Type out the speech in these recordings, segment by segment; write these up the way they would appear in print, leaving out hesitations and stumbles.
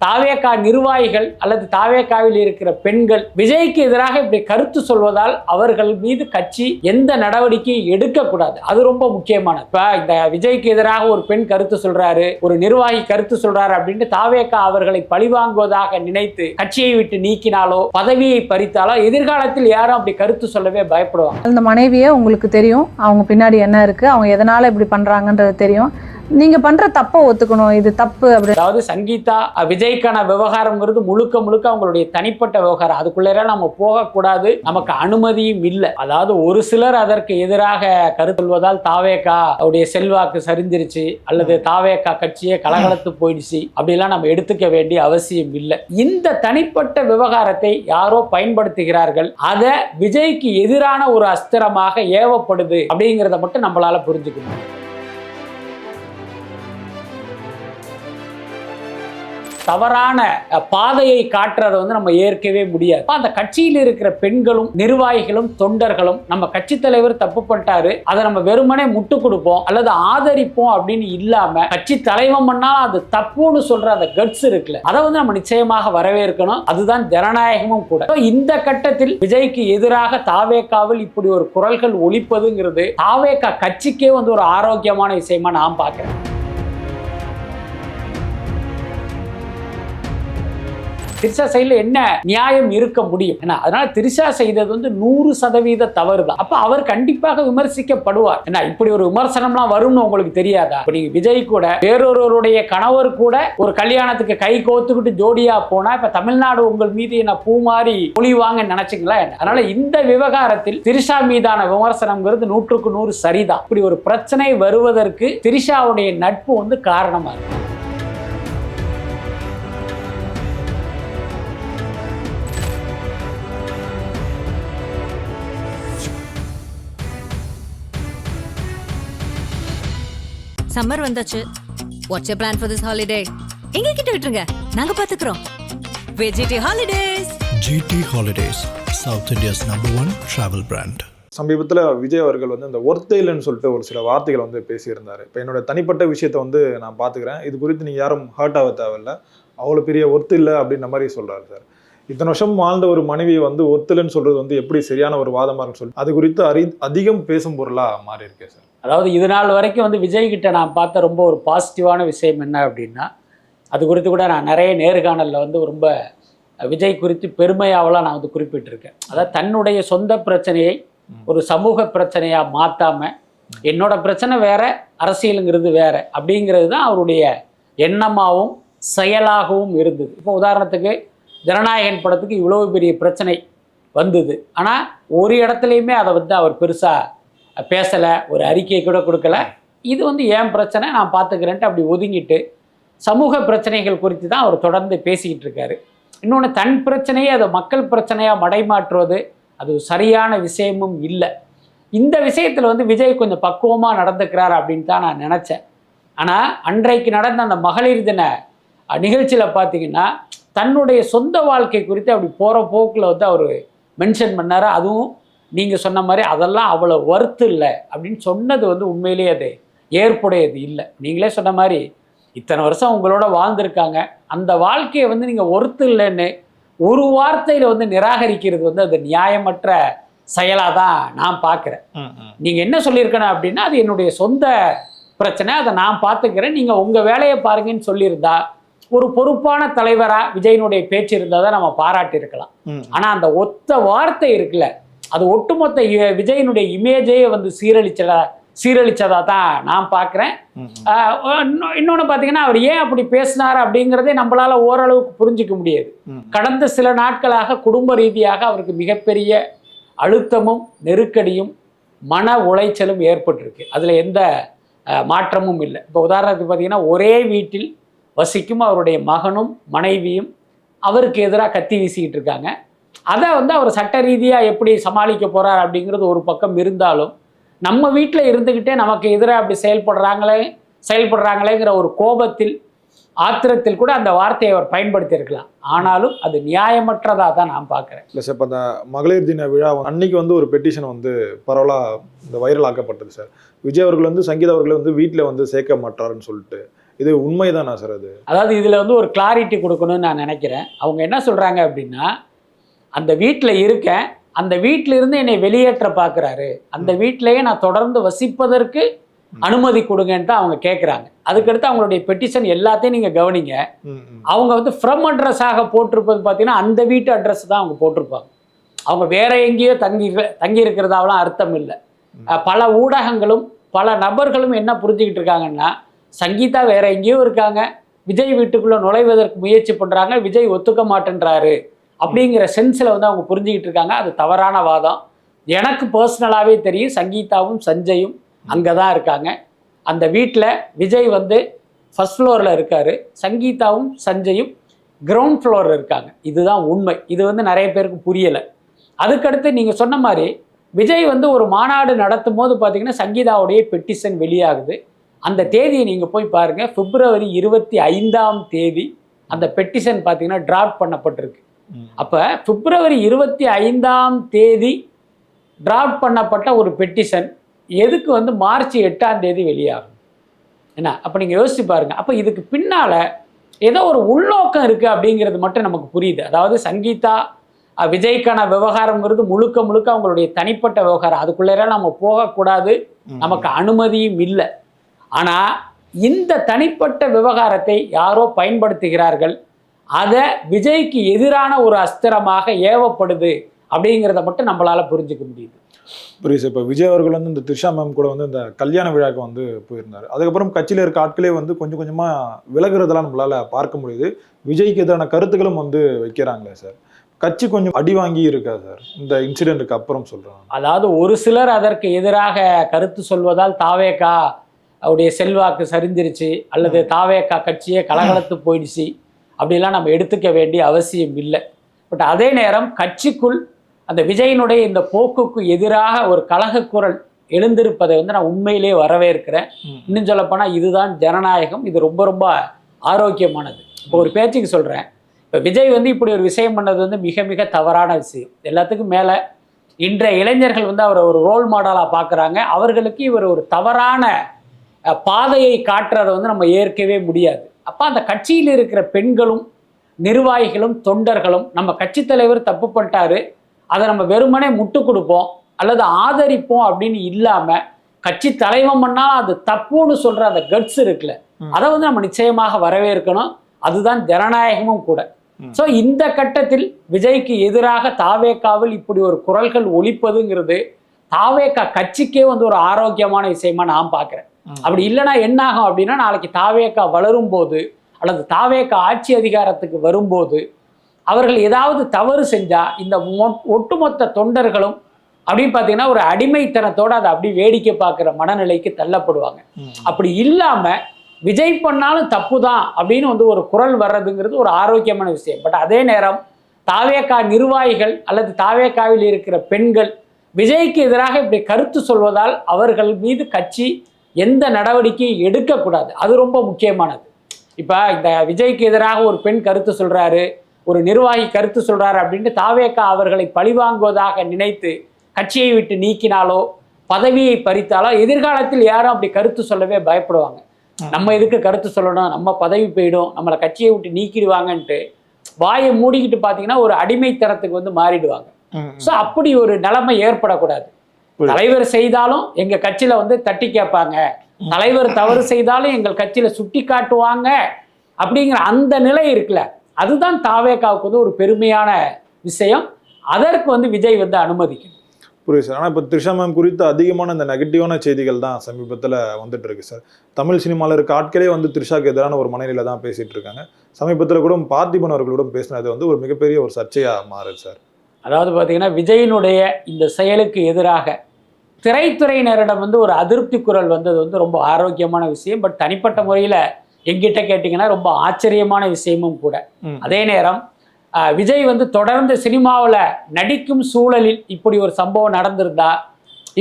தாவேகா நிர்வாகிகள் அல்லது தாவேகாவில் இருக்கிற பெண்கள் விஜய்க்கு எதிராக இப்படி கருத்து சொல்வதால் அவர்கள் மீது கட்சி எந்த நடவடிக்கையும் எடுக்கக்கூடாது. அது ரொம்ப முக்கியமானது. இப்ப இந்த விஜய்க்கு எதிராக ஒரு பெண் கருத்து சொல்றாரு, ஒரு நிர்வாகி கருத்து சொல்றாரு அப்படின்னு தாவேகா அவர்களை பழிவாங்குவதாக நினைத்து கட்சியை விட்டு நீக்கினாலோ பதவியை பறித்தாலோ எதிர்காலத்தில் யாரும் அப்படி கருத்து சொல்லவே பயப்படுவாங்க. அந்த மனைவியே உங்களுக்கு தெரியும், அவங்க பின்னாடி என்ன இருக்கு, அவங்க எதனால இப்படி பண்றாங்கன்றது தெரியும். நீங்க பண்ற தப்பை ஒத்துக்கணும், இது தப்பு அப்படி. அதாவது சங்கீதா விஜய்க்கான விவகாரம்ங்கிறது முழுக்க முழுக்க அவங்களுடைய தனிப்பட்ட விவகாரம். அதுக்குள்ளே நம்ம போகக்கூடாது, நமக்கு அனுமதியும் இல்லை. அதாவது ஒரு சிலர் அதற்கு எதிராக கருத்து சொல்வதால் தாவேகா அவருடைய செல்வாக்கு சரிஞ்சிருச்சு அல்லது தாவேகா கட்சியே கலகலத்து போயிடுச்சு அப்படிலாம் நம்ம எடுத்துக்க வேண்டிய அவசியம் இல்லை. இந்த தனிப்பட்ட விவகாரத்தை யாரோ பயன்படுத்துகிறார்கள், அதை விஜய்க்கு எதிரான ஒரு அஸ்திரமாக ஏவப்படுது அப்படிங்கிறத மட்டும் நம்மளால புரிஞ்சுக்கணும். தவறான பாதையை காட்டுறதை நம்ம ஏற்கவே முடியாது. அந்த கட்சியில் இருக்கிற பெண்களும் நிர்வாகிகளும் தொண்டர்களும் நம்ம கட்சி தலைவர் தப்பு பண்ணிட்டாரு, அதை நம்ம வெறுமனே முட்டு கொடுப்போம் அல்லது ஆதரிப்போம் அப்படின்னு இல்லாம கட்சி தலைவன் பண்ணாலும் அது தப்புன்னு சொல்ற அந்த கட்ஸ் இருக்குல்ல, அதை நம்ம நிச்சயமாக வரவேற்கணும். அதுதான் ஜனநாயகமும் கூட. இந்த கட்டத்தில் விஜய்க்கு எதிராக தாவேகாவில் இப்படி ஒரு குரல்கள் ஒலிப்பதுங்கிறது தாவேகா கட்சிக்கே ஒரு ஆரோக்கியமான விஷயமா நான் பார்க்கிறேன். திரிஷா சைடில் என்ன நியாயம் இருக்க முடியும்? அதனால திரிஷா செய்தது 100% தவறு தான். அப்ப அவர் கண்டிப்பாக விமர்சிக்கப்படுவார். இப்படி ஒரு விமர்சனம்லாம் வரும்னு உங்களுக்கு தெரியாதா? நீங்க விஜய் கூட வேறொருவருடைய கணவர் கூட ஒரு கல்யாணத்துக்கு கை கோத்துக்கிட்டு ஜோடியா போனா இப்ப தமிழ்நாடு உங்கள் மீது என்ன பூமாரி பொழிவாங்க நினைச்சுங்களா? அதனால இந்த விவகாரத்தில் திரிஷா மீதான விமர்சனம்ங்கிறது 100க்கு 100 சரிதான். இப்படி ஒரு பிரச்சனை வருவதற்கு திரிஷாவுடைய நட்பு காரணமா இருக்கு. சம்மர் வந்தாச்சு. What's your plan for this holiday? எங்க கிட்ட விட்டுருங்க, நாங்க பாத்துக்கிறோம். VGT Holidays. GT Holidays, south India's number 1 travel brand. சமீபத்தில் விஜய் அவர்கள் இந்த ஒர்த்தேலன்னு சொல்லிட்டு ஒரு சில வார்த்தைகள் பேசியிருந்தாரு. இப்போ என்னோட தனிப்பட்ட விஷயத்தை நான் பார்த்துக்கிறேன், இது குறித்து நீங்கள் யாரும் ஹர்ட் ஆக தேவையில்லை, அவ்வளோ பெரிய ஒர்த்து இல்லை அப்படின்ற மாதிரி சொல்கிறாரு சார். இத்தனை வருஷம் வாழ்ந்த ஒரு மனைவியை ஒர்த்தலன்னு சொல்கிறது எப்படி சரியான ஒரு வாதமாக இருக்குன்னு சொல்லி அது குறித்து அதிகம் பேசும் பொருளாக மாறி இருக்கேன் சார். அதாவது இது நாள் வரைக்கும் விஜய் கிட்ட நான் பார்த்த ரொம்ப ஒரு பாசிட்டிவான விஷயம் என்ன அப்படின்னா, அது குறித்து கூட நான் நிறைய நேர்காணலில் ரொம்ப விஜய் குறித்து பெருமையாவெல்லாம் நான் குறிப்பிட்டிருக்கேன். அதாவது தன்னுடைய சொந்த பிரச்சனையை ஒரு சமூக பிரச்சனையாக மாற்றாமல் என்னோட பிரச்சனை வேற, அரசியலுங்கிறது வேற அப்படிங்கிறது தான் அவருடைய எண்ணமாகவும் செயலாகவும் இருந்தது. இப்போ உதாரணத்துக்கு ஜனநாயகன் படத்துக்கு இவ்வளவு பெரிய பிரச்சனை வந்தது, ஆனால் ஒரு இடத்துலையுமே அதை அவர் பெருசாக பேசலை, ஒரு அறிக்கையை கூட கொடுக்கல. இது ஏன் பிரச்சனை நான் பார்த்துக்கிறேன்ட்டு அப்படி ஒதுங்கிட்டு சமூக பிரச்சனைகள் குறித்து தான் அவர் தொடர்ந்து பேசிக்கிட்டு இருக்காரு. இன்னொன்று, தன் பிரச்சனையை அதை மக்கள் பிரச்சனையாக மடைமாற்றுவது அது சரியான விஷயமும் இல்லை. இந்த விஷயத்தில் விஜய் கொஞ்சம் பக்குவமாக நடந்துக்கிறார் அப்படின்னு தான் நான் நினச்சேன். ஆனால் அன்றைக்கு நடந்த அந்த மகளிர் தின நிகழ்ச்சியில் பார்த்தீங்கன்னா தன்னுடைய சொந்த வாழ்க்கை குறித்து அப்படி போகிற போக்கில் அவர் மென்ஷன் பண்ணார். அதுவும் நீங்கள் சொன்ன மாதிரி அதெல்லாம் அவ்வளோ ஒர்த்து இல்லை அப்படின்னு சொன்னது உண்மையிலேயே அது ஏற்புடையது இல்லை. நீங்களே சொன்ன மாதிரி இத்தனை வருஷம் உங்களோட வாழ்ந்திருக்காங்க, அந்த வாழ்க்கையை நீங்கள் ஒர்த்து இல்லைன்னு ஒரு வார்த்தையில் நிராகரிக்கிறது அது நியாயமற்ற செயலாக தான் நான் பார்க்குறேன். நீங்கள் என்ன சொல்லியிருக்கணும் அப்படின்னா, அது என்னுடைய சொந்த பிரச்சனை, அதை நான் பார்த்துக்கிறேன், நீங்கள் உங்கள் வேலையை பாருங்கன்னு சொல்லியிருந்தா ஒரு பொறுப்பான தலைவராக விஜயனுடைய பேச்சு இருந்தால் தான் நம்ம பாராட்டியிருக்கலாம். ஆனால் அந்த ஒத்த வார்த்தை இருக்குல்ல, அது ஒட்டுமொத்த விஜயனுடைய இமேஜையே சீரழிச்சதா தான் நான் பார்க்குறேன். இன்னொன்று பார்த்தீங்கன்னா, அவர் ஏன் அப்படி பேசினார் அப்படிங்கிறதே நம்மளால ஓரளவுக்கு புரிஞ்சிக்க முடியாது. கடந்த சில நாட்களாக குடும்ப ரீதியாக அவருக்கு மிகப்பெரிய அழுத்தமும் நெருக்கடியும் மன உளைச்சலும் ஏற்பட்டிருக்கு. அதில் எந்த மாற்றமும் இல்லை. இப்போ உதாரணத்துக்கு பார்த்தீங்கன்னா, ஒரே வீட்டில் வசிக்கும் அவருடைய மகனும் மனைவியும் அவருக்கு எதிராக கத்தி வீசிக்கிட்டு இருக்காங்க. அதை அவர் சட்ட ரீதியாக எப்படி சமாளிக்க போகிறார் அப்படிங்கிறது ஒரு பக்கம் இருந்தாலும், நம்ம வீட்டில் இருந்துக்கிட்டே நமக்கு எதிராக அப்படி செயல்படுறாங்களேங்கிற ஒரு கோபத்தில் ஆத்திரத்தில் கூட அந்த வார்த்தையை அவர் பயன்படுத்தியிருக்கலாம். ஆனாலும் அது நியாயமற்றதாக தான் நான் பார்க்குறேன். இல்லை சார், இப்போ அந்த மகளிர் தின விழா அன்னைக்கு ஒரு பெட்டிஷன் பரவலாக வைரல் ஆக்கப்பட்டது சார். விஜய் அவர்கள் சங்கீதா அவர்களை வீட்டில் சேர்க்க மாட்டாருன்னு சொல்லிட்டு இது உண்மைதானா சார்? அது அதாவது இதில் வந்து ஒரு கிளாரிட்டி கொடுக்கணும்னு நான் நினைக்கிறேன். அவங்க என்ன சொல்கிறாங்க அப்படின்னா, அந்த வீட்டில் இருக்கேன், அந்த வீட்டிலிருந்து என்னை வெளியேற்ற பார்க்குறாரு, அந்த வீட்டிலேயே நான் தொடர்ந்து வசிப்பதற்கு அனுமதி கொடுங்கன்னு தான் அவங்க கேட்குறாங்க. அதுக்கடுத்து அவங்களுடைய பெட்டிஷன் எல்லாத்தையும் நீங்கள் கவனிங்க. அவங்க வந்து ஃப்ரம் அட்ரஸாக போட்டிருப்பது பார்த்தீங்கன்னா அந்த வீட்டு அட்ரஸ் தான் அவங்க போட்டிருப்பாங்க. அவங்க வேற எங்கேயோ தங்கி இருக்கிறதாவெல்லாம் அர்த்தம் இல்லை. பல ஊடகங்களும் பல நபர்களும் என்ன புரிஞ்சுக்கிட்டு இருக்காங்கன்னா, சங்கீதா வேற எங்கேயோ இருக்காங்க, விஜய் வீட்டுக்குள்ளே நுழைவதற்கு முயற்சி பண்ணுறாங்க, விஜய் ஒத்துக்க மாட்டேன்றாரு அப்படிங்கிற சென்ஸில் வந்து அவங்க புரிஞ்சுக்கிட்டு இருக்காங்க. அது தவறான வாதம். எனக்கு பர்சனலாகவே தெரியும், சங்கீதாவும் சஞ்சயும் அங்கே தான் இருக்காங்க. அந்த வீட்டில் விஜய் வந்து ஃபர்ஸ்ட் ஃப்ளோரில் இருக்கார், சங்கீதாவும் சஞ்சயும் கிரவுண்ட் ஃப்ளோரில் இருக்காங்க. இதுதான் உண்மை. இது வந்து நிறைய பேருக்கு புரியலை. அதுக்கடுத்து நீங்கள் சொன்ன மாதிரி விஜய் வந்து ஒரு மாநாடு நடத்தும் போது பார்த்தீங்கன்னா சங்கீதாவுடைய பெட்டிஷன் வெளியாகுது. அந்த தேதியை நீங்கள் போய் பாருங்கள், February 25 அந்த பெட்டிஷன் பார்த்தீங்கன்னா டிராஃப்ட் பண்ணப்பட்டிருக்கு. அப்போ February 25 டிராஃப்ட் பண்ணப்பட்ட ஒரு பெட்டிஷன் எதுக்கு வந்து March 8 வெளியாகும்? என்ன அப்போ நீங்கள் யோசிச்சு பாருங்கள். அப்போ இதுக்கு பின்னால் ஏதோ ஒரு உள்நோக்கம் இருக்குது அப்படிங்கிறது மட்டும் நமக்கு புரியுது. அதாவது சங்கீதா விஜய்க்கான விவகாரங்கிறது முழுக்க முழுக்க அவங்களுடைய தனிப்பட்ட விவகாரம், அதுக்குள்ளே நம்ம போகக்கூடாது, நமக்கு அனுமதியும் இல்லை. ஆனால் இந்த தனிப்பட்ட விவகாரத்தை யாரோ பயன்படுத்துகிறார்கள், அதை விஜய்க்கு எதிரான ஒரு அஸ்திரமாக ஏவப்படுது அப்படிங்கிறத மட்டும் நம்மளால் புரிஞ்சுக்க முடியுது. புரியுது. இப்போ விஜய் அவர்கள் வந்து இந்த த்ரிஷா மேம் கூட வந்து இந்த கல்யாண விழாக்கு வந்து போயிருந்தார். அதுக்கப்புறம் கட்சியில் இருக்க ஆட்களே வந்து கொஞ்சம் கொஞ்சமாக விலகுறதெல்லாம் நம்மளால் பார்க்க முடியுது. விஜய்க்கு எதிரான கருத்துக்களும் வந்து வைக்கிறாங்களே சார், கட்சி கொஞ்சம் அடி வாங்கி இருக்கா சார் இந்த இன்சிடென்ட்டுக்கு அப்புறம் சொல்கிறாங்க? அதாவது ஒரு சிலர் அதற்கு எதிராக கருத்து சொல்வதால் தாவேகா அவருடைய செல்வாக்கு சரிஞ்சிருச்சு அல்லது தாவேகா கட்சியே கலகலத்து போயிடுச்சு அப்படிலாம் நம்ம எடுத்துக்க வேண்டிய அவசியம் இல்லை. பட் அதே நேரம் கட்சிக்குள் அந்த விஜயினுடைய இந்த போக்குக்கு எதிராக ஒரு கலகக்குரல் எழுந்திருப்பதை வந்து நான் உண்மையிலே வரவேற்கிறேன். இன்னும் சொல்லப்போனால் இதுதான் ஜனநாயகம், இது ரொம்ப ரொம்ப ஆரோக்கியமானது. இப்போ ஒரு பேச்சுக்கு சொல்கிறேன், இப்போ விஜய் வந்து இப்படி ஒரு விஷயம் பண்ணது வந்து மிக மிக தவறான விஷயம். எல்லாத்துக்கும் மேலே இன்றைய இளைஞர்கள் வந்து அவரை ஒரு ரோல் மாடலாக பார்க்குறாங்க. அவர்களுக்கு இவர் ஒரு தவறான பாதையை காட்டுறதை வந்து நம்ம ஏற்கவே முடியாது. அப்போ அந்த கட்சியில் இருக்கிற பெண்களும் நிர்வாகிகளும் தொண்டர்களும் நம்ம கட்சி தலைவர் தப்பு பண்ணிட்டாரு, அதை நம்ம வெறுமனே முட்டு கொடுப்போம் அல்லது ஆதரிப்போம் அப்படின்னு இல்லாமல் கட்சி தலைவன் பண்ணால் அது தப்புன்னு சொல்கிற அந்த கட்ஸ் இருக்குல்ல, அதை வந்து நம்ம நிச்சயமாக வரவேற்கணும். அதுதான் ஜனநாயகமும் கூட. ஸோ இந்த கட்டத்தில் விஜய்க்கு எதிராக தாவேகாவில் இப்படி ஒரு குரல்கள் ஒலிப்பதுங்கிறது தாவேகா கட்சிக்கே வந்து ஒரு ஆரோக்கியமான விஷயமா நான் பார்க்குறேன். அப்படி இல்லைன்னா என்ன ஆகும் அப்படின்னா, நாளைக்கு தாவேகா வளரும் போது அல்லது தாவேகா ஆட்சி அதிகாரத்துக்கு வரும்போது அவர்கள் ஏதாவது தவறு செஞ்சால் இந்த ஒட்டுமொத்த தொண்டர்களும் அப்படின்னு பார்த்தீங்கன்னா ஒரு அடிமைத்தனத்தோடு அதை அப்படி வேடிக்கை பார்க்குற மனநிலைக்கு தள்ளப்படுவாங்க. அப்படி இல்லாமல் விஜய் பண்ணாலும் தப்பு தான் அப்படின்னு வந்து ஒரு குரல் வர்றதுங்கிறது ஒரு ஆரோக்கியமான விஷயம். பட் அதே நேரம் தாவேகா நிர்வாகிகள் அல்லது தாவேகாவில் இருக்கிற பெண்கள் விஜய்க்கு எதிராக இப்படி கருத்து சொல்வதால் அவர்கள் மீது கட்சி எந்த நடவடிக்கையும் எடுக்கக்கூடாது. அது ரொம்ப முக்கியமானது. இப்போ இந்த விஜய்க்கு எதிராக ஒரு பெண் கருத்து சொல்கிறாரு, ஒரு நிர்வாகி கருத்து சொல்கிறாரு அப்படின்ட்டு தாவேகா அவர்களை பழிவாங்குவதாக நினைத்து கட்சியை விட்டு நீக்கினாலோ பதவியை பறித்தாலோ எதிர்காலத்தில் யாரும் அப்படி கருத்து சொல்லவே பயப்படுவாங்க. நம்ம எதுக்கு கருத்து சொல்லணும், நம்ம பதவி போயிடும், நம்மளை கட்சியை விட்டு நீக்கிடுவாங்கன்ட்டு வாயை மூடிக்கிட்டு பார்த்தீங்கன்னா ஒரு அடிமைத்தனத்துக்கு வந்து மாறிடுவாங்க. ஸோ அப்படி ஒரு நிலைமை ஏற்படக்கூடாது. தலைவர் செய்தாலும் எங்கள் கட்சியில் வந்து தட்டி கேட்பாங்க, தலைவர் தவறு செய்தாலும் எங்கள் கட்சியில் சுட்டி காட்டுவாங்க அப்படிங்கிற அந்த நிலை இருக்குல்ல, அதுதான் தாவேகாவுக்கு வந்து ஒரு பெருமையான விஷயம். அதற்கு வந்து விஜய் வந்து அனுமதிக்கணும். புரியுது சார். ஆனால் இப்போ த்ரிஷா மேம் குறித்து அதிகமான இந்த நெகட்டிவான செய்திகள் தான் சமீபத்தில் வந்துட்டு இருக்கு சார். தமிழ் சினிமாவில் இருக்க ஆட்களே வந்து த்ரிஷாக்கு எதிரான ஒரு மனநிலை தான் பேசிகிட்டு இருக்காங்க. சமீபத்தில் கூட பார்த்திபன் அவர்களோட பேசினது வந்து ஒரு மிகப்பெரிய ஒரு சர்ச்சையாக மாறுது சார். அதாவது பார்த்தீங்கன்னா விஜயினுடைய இந்த செயலுக்கு எதிராக திரைத்துறையினரிடம் வந்து ஒரு அதிருப்தி குரல் வந்தது வந்து ரொம்ப ஆரோக்கியமான விஷயம். பட் தனிப்பட்ட முறையில் எங்கிட்ட கேட்டிங்கன்னா ரொம்ப ஆச்சரியமான விஷயமும் கூட. அதே நேரம் விஜய் வந்து தொடர்ந்து சினிமாவில் நடிக்கும் சூழலில் இப்படி ஒரு சம்பவம் நடந்திருந்தா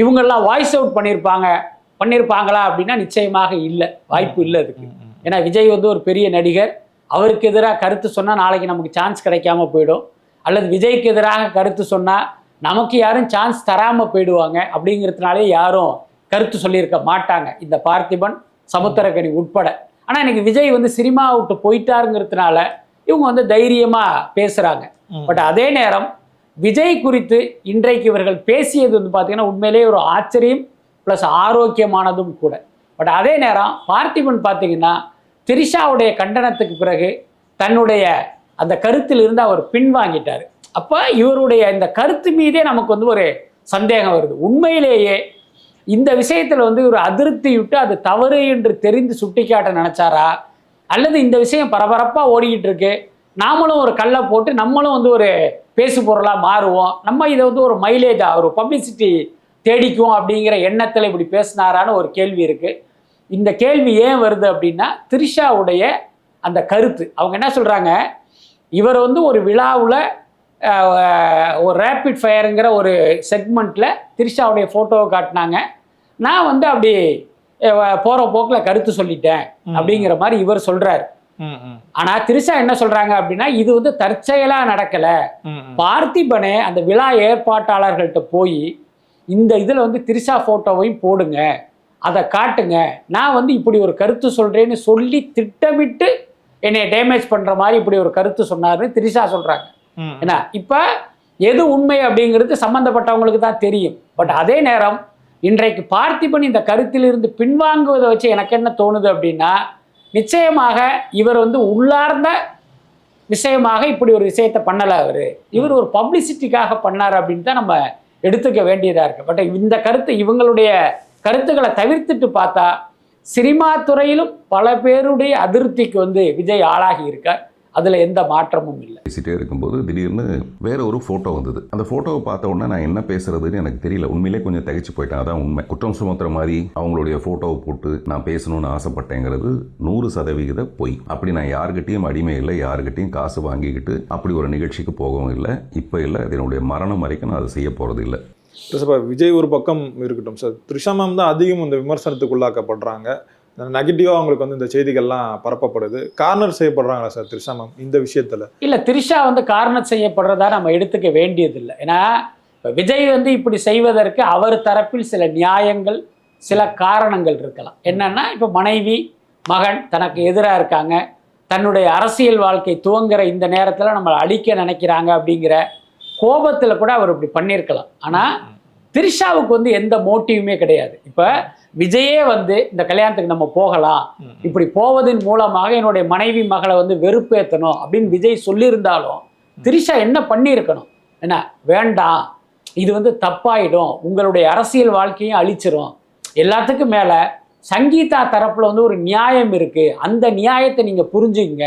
இவங்கெல்லாம் வாய்ஸ் அவுட் பண்ணியிருப்பாங்களா அப்படின்னா நிச்சயமாக இல்லை, வாய்ப்பு இல்லை அதுக்கு. ஏன்னா விஜய் வந்து ஒரு பெரிய நடிகர், அவருக்கு எதிராக கருத்து சொன்னால் நாளைக்கு நமக்கு சான்ஸ் கிடைக்காம போயிடும், அல்லது விஜய்க்கு எதிராக கருத்து சொன்னால் நமக்கு யாரும் சான்ஸ் தராமல் போயிடுவாங்க அப்படிங்கிறதுனாலே யாரும் கருத்து சொல்லியிருக்க மாட்டாங்க, இந்த பார்த்திபன் சமுத்திரக்கனி உட்பட. ஆனால் இன்னைக்கு விஜய் வந்து சினிமா விட்டு போயிட்டாருங்கிறதுனால இவங்க வந்து தைரியமாக பேசுகிறாங்க. பட் அதே நேரம் விஜய் குறித்து இன்றைக்கு இவர்கள் பேசியது வந்து பார்த்தீங்கன்னா உண்மையிலேயே ஒரு ஆச்சரியம் ப்ளஸ் ஆரோக்கியமானதும் கூட. பட் அதே நேரம் பார்த்திபன் பார்த்தீங்கன்னா திரிஷாவுடைய கண்டனத்துக்கு பிறகு தன்னுடைய அந்த கருத்திலிருந்து அவர் பின்வாங்கிட்டார். அப்போ இவருடைய இந்த கருத்து மீதே நமக்கு வந்து ஒரு சந்தேகம் வருது. உண்மையிலேயே இந்த விஷயத்தில் வந்து ஒரு அதிருப்தி விட்டு அது தவறு என்று தெரிந்து சுட்டிக்காட்ட நினச்சாரா, அல்லது இந்த விஷயம் பரபரப்பாக ஓடிக்கிட்டு இருக்கு, நாமளும் ஒரு கல்லை போட்டு நம்மளும் வந்து ஒரு பேசு பொருளாக மாறுவோம், நம்ம இதை வந்து ஒரு மைலேஜாக ஒரு பப்ளிசிட்டி தேடிக்குவோம் அப்படிங்கிற எண்ணத்தில் இப்படி பேசினாரான்னு ஒரு கேள்வி இருக்குது. இந்த கேள்வி ஏன் வருது அப்படின்னா திரிஷாவுடைய அந்த கருத்து. அவங்க என்ன சொல்கிறாங்க, இவர் வந்து ஒரு விழாவில் ஒரு ரேப்பிட் ஃபயருங்கிற ஒரு செக்மெண்ட்டில் திரிஷாவுடைய ஃபோட்டோவை காட்டினாங்க, நான் வந்து அப்படி போகிற போக்கில் கருத்து சொல்லிட்டேன் அப்படிங்கிற மாதிரி இவர் சொல்கிறார். ஆனால் திரிஷா என்ன சொல்கிறாங்க அப்படின்னா இது வந்து தற்செயலாக நடக்கலை, பார்த்திபனே அந்த விழா ஏற்பாட்டாளர்கள்ட்ட போய் இந்த இதில் வந்து திரிஷா ஃபோட்டோவையும் போடுங்க, அதை காட்டுங்க, நான் வந்து இப்படி ஒரு கருத்து சொல்கிறேன்னு சொல்லி திட்டமிட்டு என்னை டேமேஜ் பண்ணுற மாதிரி இப்படி ஒரு கருத்து சொன்னார்னு திரிஷா சொல்கிறாங்க. ஏன்னா இப்போ எது உண்மை அப்படிங்கிறது சம்மந்தப்பட்டவங்களுக்கு தான் தெரியும். பட் அதே நேரம் இன்றைக்கு பார்த்திபன் இந்த கருத்திலிருந்து பின்வாங்குவதை வச்சு எனக்கு என்ன தோணுது அப்படின்னா நிச்சயமாக இவர் வந்து உள்ளார்ந்த விஷயமாக இப்படி ஒரு விஷயத்தை பண்ணலை, இவர் ஒரு பப்ளிசிட்டிக்காக பண்ணார் அப்படின்னு தான் நம்ம எடுத்துக்க வேண்டியதாக இருக்குது. பட் இந்த கருத்து இவங்களுடைய கருத்துக்களை தவிர்த்துட்டு பார்த்தா சினிமா துறையிலும் பல பேருடைய அதிருப்திக்கு வந்து விஜய் ஆளாகி இருக்கார். அதில் எந்த மாற்றமும் இல்லை. பேசிட்டே இருக்கும்போது திடீர்னு வேற ஒரு ஃபோட்டோ வந்தது. அந்த ஃபோட்டோவை பார்த்த உடனே நான் என்ன பேசுறதுன்னு எனக்கு தெரியல. உண்மையிலே கொஞ்சம் தகைச்சு போயிட்டேன். அதான் உண்மை. குற்றம் சுமத்துற மாதிரி அவங்களுடைய ஃபோட்டோவை போட்டு நான் பேசணும்னு ஆசைப்பட்டேங்கிறது 100% பொய். அப்படி நான் யாருக்கிட்டையும் அடிமை இல்லை, யாருக்கிட்டையும் காசு வாங்கிக்கிட்டு அப்படி ஒரு நிகழ்ச்சிக்கு போகவும் இல்லை, இப்போ இல்லை, என்னுடைய மரணம் வரைக்கும் நான் அதை செய்ய போகிறது இல்லை. சார் விஜய் ஒரு பக்கம் இருக்கட்டும் சார், த்ரிஷா மேம் தான் அதிகம் இந்த விமர்சனத்துக்குள்ளாக்கப்படுறாங்க. நெகட்டிவாக அவங்களுக்கு வந்து இந்த செய்திகள்லாம் பரப்பப்படுது. கார்னர் செய்யப்படுறாங்களா சார் த்ரிஷா மேம் இந்த விஷயத்தில்? இல்லை, த்ரிஷா வந்து கார்னர் செய்யப்படுறதா நம்ம எடுத்துக்க வேண்டியதில்லை. ஏன்னா விஜய் வந்து இப்படி செய்வதற்கு அவர் தரப்பில் சில நியாயங்கள் சில காரணங்கள் இருக்கலாம். என்னன்னா இப்போ மனைவி மகன் தனக்கு எதிராக இருக்காங்க, தன்னுடைய அரசியல் வாழ்க்கை துவங்குற இந்த நேரத்தில் நம்மளை அழிக்க நினைக்கிறாங்க அப்படிங்கிற கோபத்தில் கூட அவர் இப்படி பண்ணியிருக்கலாம். ஆனால் த்ரிஷாவுக்கு வந்து எந்த மோட்டிவுமே கிடையாது. இப்போ விஜயே வந்து இந்த கல்யாணத்துக்கு நம்ம போகலாம், இப்படி போவதன் மூலமாக என்னுடைய மனைவி மகளை வந்து வெறுப்பேற்றணும் அப்படின்னு விஜய் சொல்லியிருந்தாலும் த்ரிஷா என்ன பண்ணியிருக்கணும், என்ன வேண்டாம், இது வந்து தப்பாயிடும், உங்களுடைய அரசியல் வாழ்க்கையும் அழிச்சிரும், எல்லாத்துக்கும் மேலே சங்கீதா தரப்புல வந்து ஒரு நியாயம் இருக்கு, அந்த நியாயத்தை நீங்க புரிஞ்சுங்க,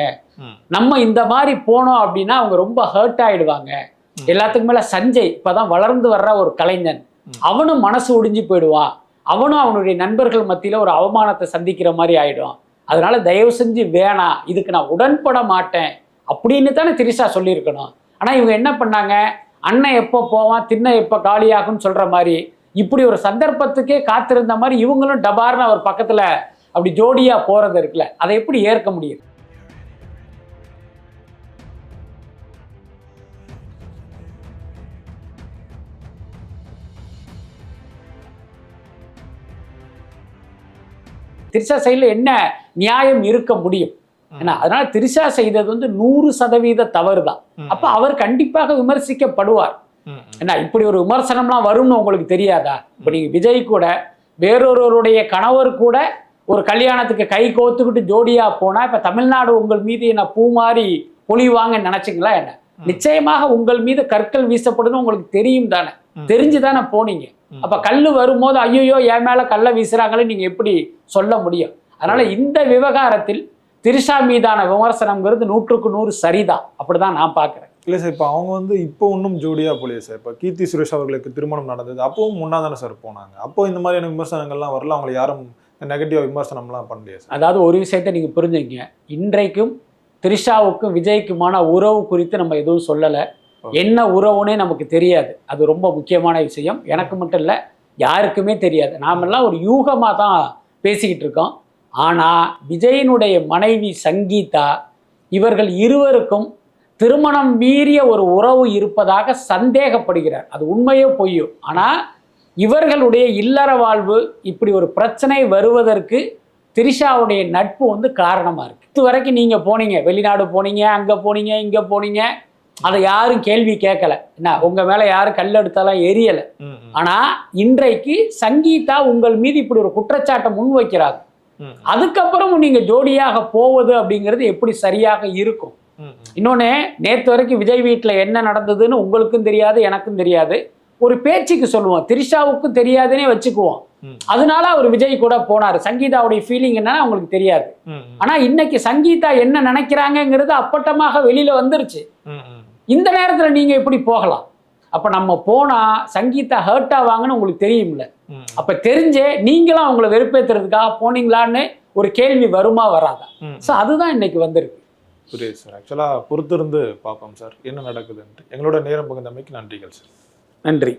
நம்ம இந்த மாதிரி போனோம் அப்படின்னா அவங்க ரொம்ப ஹர்ட் ஆயிடுவாங்க, எல்லாத்துக்கும் மேல சஞ்சய் இப்பதான் வளர்ந்து வர்ற ஒரு கலைஞன், அவனும் மனசு ஒடிஞ்சு போயிடுவான், அவனும் அவனுடைய நண்பர்கள் மத்தியில ஒரு அவமானத்தை சந்திக்கிற மாதிரி ஆயிடும், அதனால தயவு செஞ்சு வேணாம், இதுக்கு நான் உடன்பட மாட்டேன் அப்படின்னு தானே த்ரிஷா சொல்லியிருக்கணும். ஆனா இவங்க என்ன பண்ணாங்க, அண்ணன் எப்போ போவான் திண்ணை எப்போ காலியாகும்னு சொல்ற மாதிரி இப்படி ஒரு சந்தர்ப்பத்துக்கே காத்திருந்த மாதிரி இவங்களும் டபார்னு அவர் பக்கத்துல அப்படி ஜோடியா போறது இருக்குல்ல, அதை எப்படி ஏற்க முடியும்? த்ரிஷா சைடில் என்ன நியாயம் இருக்க முடியும்? ஏன்னா அதனால த்ரிஷா செய்தது வந்து 100% தவறு தான். அப்ப அவர் கண்டிப்பாக விமர்சிக்கப்படுவார். ஏன்னா இப்படி ஒரு விமர்சனம்லாம் வரும்னு உங்களுக்கு தெரியாதா? இப்போ நீங்க விஜய் கூட வேறொருவருடைய கணவர் கூட ஒரு கல்யாணத்துக்கு கை கோத்துக்கிட்டு ஜோடியா போனா இப்ப தமிழ்நாடு உங்கள் மீது என்ன பூமாரி பொழிவாங்கன்னு நினைச்சிங்களா என்ன? நிச்சயமாக உங்கள் மீது கற்கள் வீசப்படுன்னு உங்களுக்கு தெரியும் தானே, தெரிஞ்சுதானே போனீங்க. அப்ப கல்லு வரும்போது ஐயோ என் மேல கல்லை வீசுறாங்களே நீங்க எப்படி சொல்ல முடியும்? அதனால இந்த விவகாரத்தில் த்ரிஷா மீதான விமர்சனம்ங்கிறது 100% சரிதான், அப்படிதான் நான் பாக்குறேன். இல்லை சார், இப்போ அவங்க வந்து இப்போ இன்னும் ஜோடியா போலியே சார். இப்போ கீர்த்தி சுரேஷ் அவர்களுக்கு திருமணம் நடந்தது, அப்பவும் முன்னா தானே சார் போனாங்க. அப்போ இந்த மாதிரியான விமர்சனங்கள்லாம் வரல, அவங்களை யாரும் நெகட்டிவ் விமர்சனம்லாம் பண்ணலையே சார். அதாவது ஒரு விஷயத்தை நீங்க புரிஞ்சுங்க, இன்றைக்கும் த்ரிஷாவுக்கும் விஜய்க்குமான உறவு குறித்து நம்ம எதுவும் சொல்லலை. என்ன உறவுனே நமக்கு தெரியாது, அது ரொம்ப முக்கியமான விஷயம். எனக்கு மட்டும் இல்லை, யாருக்குமே தெரியாது. நாமெல்லாம் ஒரு யூகமாக தான் பேசிக்கிட்டு இருக்கோம். ஆனால் விஜயினுடைய மனைவி சங்கீதா இவர்கள் இருவருக்கும் திருமணம் மீறிய ஒரு உறவு இருப்பதாக சந்தேகப்படுகிறார். அது உண்மையோ பொய்யோ, ஆனால் இவர்களுடைய இல்லற வாழ்வு இப்படி ஒரு பிரச்சனை வருவதற்கு திரிஷாவுடைய நட்பு வந்து காரணமாக இருக்குது. இது வரைக்கும் நீங்கள் போனீங்க, வெளிநாடு போனீங்க, அங்கே போனீங்க, இங்கே போனீங்க, அதை யாரும் கேள்வி கேட்கல. என்ன உங்கள் மேலே யாரும் கல் எடுத்தாலும் எரியலை. ஆனால் இன்றைக்கு சங்கீதா உங்கள் மீது இப்படி ஒரு குற்றச்சாட்டை முன் வைக்கிறாங்க. அதுக்கப்புறமும் நீங்கள் ஜோடியாக போவது அப்படிங்கிறது எப்படி சரியாக இருக்கும்? இன்னொன்று, நேற்று வரைக்கும் விஜய் வீட்டில் என்ன நடந்ததுன்னு உங்களுக்கும் தெரியாது, எனக்கும் தெரியாது. ஒரு பேச்சுக்கு சொல்லுவோம், திரிஷாவுக்கும் தெரியாதுன்னே வச்சுக்குவோம். அதனால அவர் விஜய் கூட போனார். சங்கீதாவுடைய ஃபீலிங் என்னன்னா அவங்களுக்கு தெரியாது. ஆனால் இன்னைக்கு சங்கீதா என்ன நினைக்கிறாங்கிறது அப்பட்டமாக வெளியில வந்துருச்சு. இந்த நேரத்தில் நீங்க எப்படி போகலாம்? அப்ப நம்ம போனா சங்கீதா ஹர்ட் ஆவாங்கன்னு உங்களுக்கு தெரியும்ல. அப்ப தெரிஞ்சே நீங்களும் அவங்கள வெறுப்பேற்றுறதுக்காக போனீங்களான்னு ஒரு கேள்வி வருமா வராதா? ஸோ அதுதான் இன்னைக்கு வந்திருக்கு. புரியுது சார். ஆக்சுவலாக பொறுத்திருந்து பார்ப்போம் சார் என்ன நடக்குதுன்ட்டு. எங்களோட நேரம் பகிர்ந்தமைக்கு நன்றிகள் சார். நன்றி.